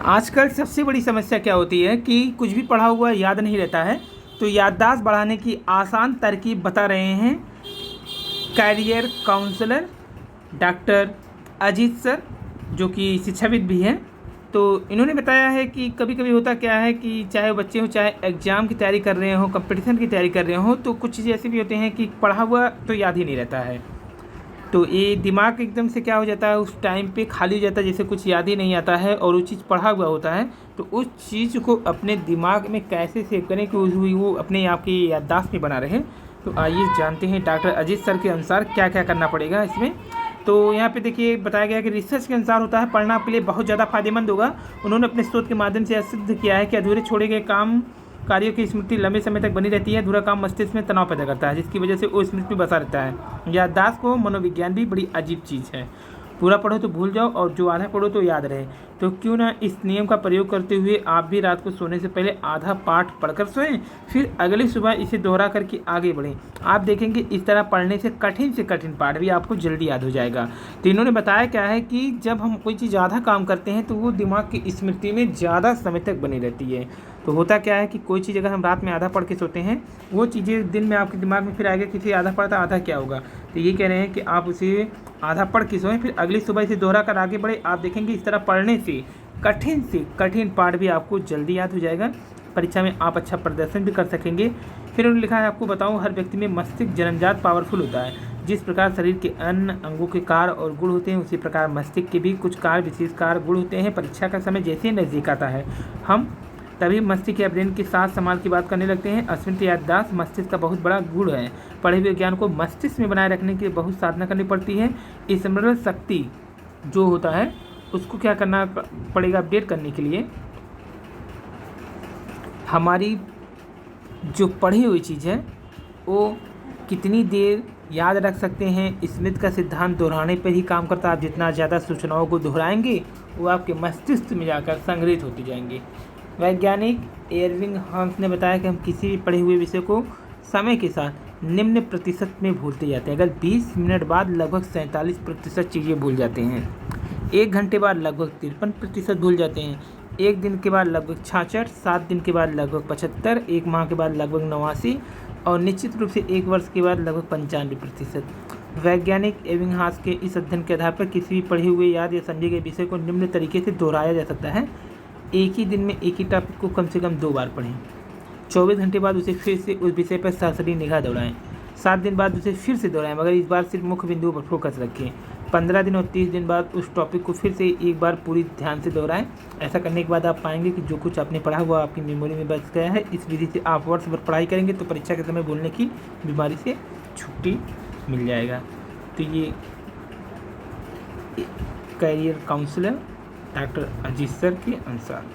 आजकल सबसे बड़ी समस्या क्या होती है कि कुछ भी पढ़ा हुआ याद नहीं रहता है। तो याददाश्त बढ़ाने की आसान तरकीब बता रहे हैं career counsellor doctor Ajit sir, जो कि शिक्षाविद भी हैं। तो इन्होंने बताया है कि कभी कभी होता क्या है कि चाहे बच्चे हो, चाहे एग्ज़ाम की तैयारी कर रहे हो, कंपटीशन की तैयारी कर रहे हो, तो कुछ चीज़ें ऐसे भी होते हैं कि पढ़ा हुआ तो याद ही नहीं रहता है। तो ये दिमाग एकदम से क्या हो जाता है, उस टाइम पे खाली हो जाता है, जैसे कुछ याद ही नहीं आता है और वो चीज़ पढ़ा हुआ होता है। तो उस चीज़ को अपने दिमाग में कैसे सेव करें कि वो अपने आप की याददाश्त में बना रहे। तो आइए जानते हैं डॉक्टर अजीत सर के अनुसार क्या क्या करना पड़ेगा इसमें। तो यहाँ पे देखिए बताया गया है कि रिसर्च के अनुसार होता है पढ़ना आपके लिए बहुत ज़्यादा फायदेमंद होगा। उन्होंने अपने शोध के माध्यम से यह सिद्ध किया है कि अधूरे छोड़े गए कार्यों की स्मृति लंबे समय तक बनी रहती है। अधूरा काम मस्तिष्क में तनाव पैदा करता है, जिसकी वजह से वो स्मृति में बसा रहता है। याददाश्त को मनोविज्ञान भी बड़ी अजीब चीज़ है। पूरा पढ़ो तो भूल जाओ और जो आधा पढ़ो तो याद रहे। तो क्यों ना इस नियम का प्रयोग करते हुए आप भी रात को सोने से पहले आधा पाठ पढ़कर सोएं, फिर अगली सुबह इसे दोहरा करके आगे बढ़ें। आप देखेंगे इस तरह पढ़ने से कठिन पाठ भी आपको जल्दी याद हो जाएगा। तो इन्होंने बताया क्या है कि जब हम कोई चीज़ आधा काम करते हैं तो वो दिमाग की स्मृति में ज़्यादा समय तक बनी रहती है। तो होता क्या है कि कोई चीज़ अगर हम रात में आधा पढ़ के सोते हैं, वो चीज़ें दिन में आपके दिमाग में फिर आएगा कि आधा पढ़ा आधा क्या होगा। तो ये कह रहे हैं कि आप उसे आधा पढ़ के सोएं, फिर अगली सुबह इसे दोहरा कर आगे बढ़े। आप देखेंगे इस तरह पढ़ने से कठिन पाठ भी आपको जल्दी याद हो जाएगा। परीक्षा में आप अच्छा प्रदर्शन भी कर सकेंगे। फिर उन्होंने लिखा है, आपको बताऊं, हर व्यक्ति में मस्तिष्क जन्मजात पावरफुल होता है। जिस प्रकार शरीर के अन्य अंगों के कार्य और गुण होते हैं, उसी प्रकार मस्तिष्क के भी कुछ विशेष कार्य गुण होते हैं। परीक्षा का समय जैसे ही नज़दीक आता है, हम तभी मस्तिष्क या ब्रेन के साथ संभाल की बात करने लगते हैं। स्मृति याददाश्त मस्तिष्क का बहुत बड़ा गुण है। पढ़े हुए ज्ञान को मस्तिष्क में बनाए रखने के लिए बहुत साधना करनी पड़ती है। स्मरण शक्ति जो होता है उसको क्या करना पड़ेगा, अपडेट करने के लिए हमारी जो पढ़ी हुई चीज़ है वो कितनी देर याद रख सकते हैं। स्मृति का सिद्धांत दोहराने पर ही काम करता है। आप जितना ज़्यादा सूचनाओं को दोहराएंगे वो आपके मस्तिष्क में जाकर संग्रहित होती जाएंगी। वैज्ञानिक एरविंग हॉन्स ने बताया कि हम किसी भी पढ़े हुए विषय को समय के साथ निम्न प्रतिशत में भूलते जाते हैं। अगर 20 मिनट बाद लगभग 47% चीज़ें भूल जाते हैं, 1 घंटे बाद लगभग 53% भूल जाते हैं, 1 दिन के बाद लगभग 66, 7 दिन के बाद लगभग 75, 1 माह के बाद लगभग 89 और निश्चित रूप से 1 वर्ष के बाद लगभग 95%। वैज्ञानिक एविंग हास के इस अध्ययन के आधार पर किसी भी पढ़े हुए याद या समझे गए विषय को निम्न तरीके से दोहराया जा सकता है। एक ही दिन में एक ही टॉपिक को कम से कम 2 बार पढ़ें। 24 घंटे बाद उसे फिर से उस विषय पर सरसरी निगाह दौड़ाएं। 7 दिन बाद उसे फिर से दोहराएं, मगर इस बार सिर्फ मुख्य बिंदुओं पर फोकस रखें। 15 दिन और 30 दिन बाद उस टॉपिक को फिर से एक बार पूरी ध्यान से दोहराएं। ऐसा करने के बाद आप पाएंगे कि जो कुछ आपने पढ़ा हुआ आपकी मेमोरी में बच गया है। इस विधि से आप वर्ष भर पढ़ाई करेंगे तो परीक्षा के समय भूलने की बीमारी से छुट्टी मिल जाएगा। तो ये career counsellor doctor Ajit sir के अनुसार